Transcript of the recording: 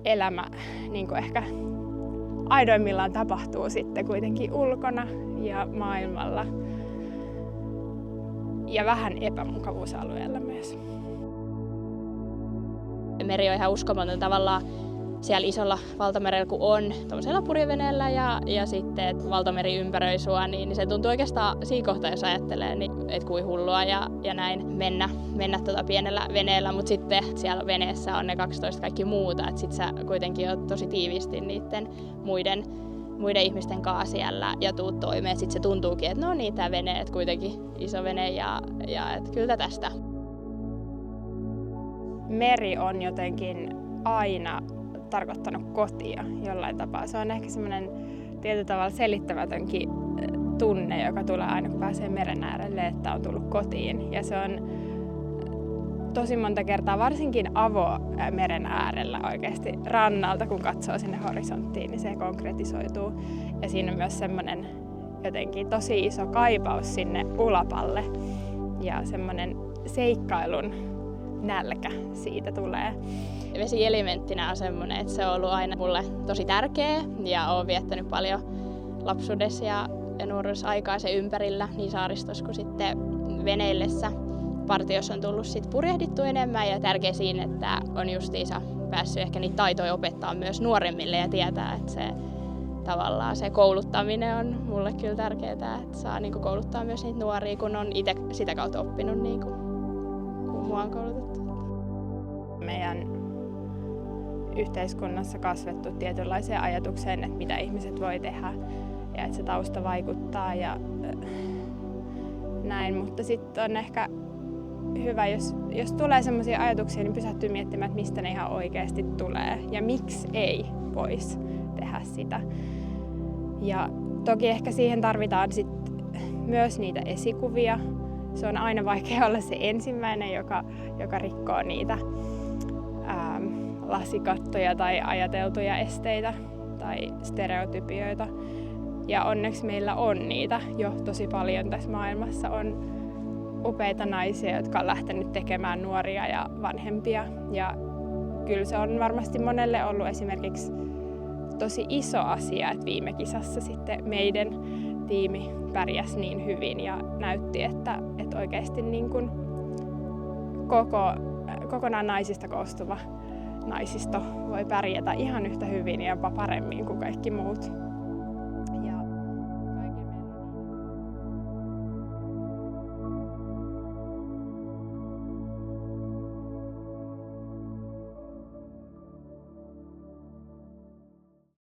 elämä niin kuin ehkä aidoimmillaan tapahtuu sitten kuitenkin ulkona ja maailmalla ja vähän epämukavuusalueella myös. Meri on ihan uskomaton tavallaan siellä isolla valtamerellä kun on, tuollaisella purjeveneellä ja sitten että valtameri ympäröi sua, niin se tuntuu oikeastaan siinä kohtaa, jos ajattelee, niin, että kuin hullua ja näin mennä pienellä veneellä, mutta sitten siellä veneessä on ne 12 kaikki muuta, että sitten sä kuitenkin oot tosi tiiviisti niiden muiden ihmisten kanssa siellä ja tuut toimeen. Sitten se tuntuukin, että no niin, tämä vene, että kuitenkin iso vene ja että kyllä tästä. Meri on jotenkin aina tarkoittanut kotia jollain tapaa. Se on ehkä semmoinen tietyllä tavalla selittämätönkin tunne, joka tulee aina kun pääsee meren äärelle, että on tullut kotiin. Ja se on tosi monta kertaa, varsinkin avomeren äärellä oikeasti rannalta, kun katsoo sinne horisonttiin, niin se konkretisoituu. Ja siinä on myös semmoinen jotenkin tosi iso kaipaus sinne ulapalle ja semmoinen seikkailun nälkä siitä tulee. Vesielementtinä on semmoinen, että se on ollut aina mulle tosi tärkeä ja olen viettänyt paljon lapsuudessa ja nuoruudessa aikaa sen ympärillä niin saaristossa kuin sitten veneillessä. Partiossa on tullut sit purjehdittua enemmän ja tärkeä siinä, että on justiinsa päässyt ehkä niitä taitoja opettaa myös nuoremmille ja tietää, että se tavallaan se kouluttaminen on mulle kyllä tärkeää, että saa niinku kouluttaa myös niitä nuoria, kun on itse sitä kautta oppinut niinku, kun mua on koulutettu. Meidän yhteiskunnassa kasvettu tietynlaiseen ajatukseen, että mitä ihmiset voi tehdä ja että se tausta vaikuttaa ja näin, mutta sitten on ehkä hyvä, jos tulee sellaisia ajatuksia, niin pysähtyy miettimään, että mistä ne ihan oikeasti tulee ja miksi ei voisi tehdä sitä. Ja toki ehkä siihen tarvitaan sit myös niitä esikuvia. Se on aina vaikea olla se ensimmäinen, joka rikkoo niitä lasikattoja tai ajateltuja esteitä tai stereotypioita. Ja onneksi meillä on niitä jo tosi paljon tässä maailmassa. On upeita naisia, jotka on lähtenyt tekemään nuoria ja vanhempia. Ja kyllä se on varmasti monelle ollut esimerkiksi tosi iso asia, että viime kisassa sitten meidän tiimi pärjäsi niin hyvin ja näytti, että oikeasti niin kuin kokonaan naisista koostuva naisisto voi pärjätä ihan yhtä hyvin ja jopa paremmin kuin kaikki muut.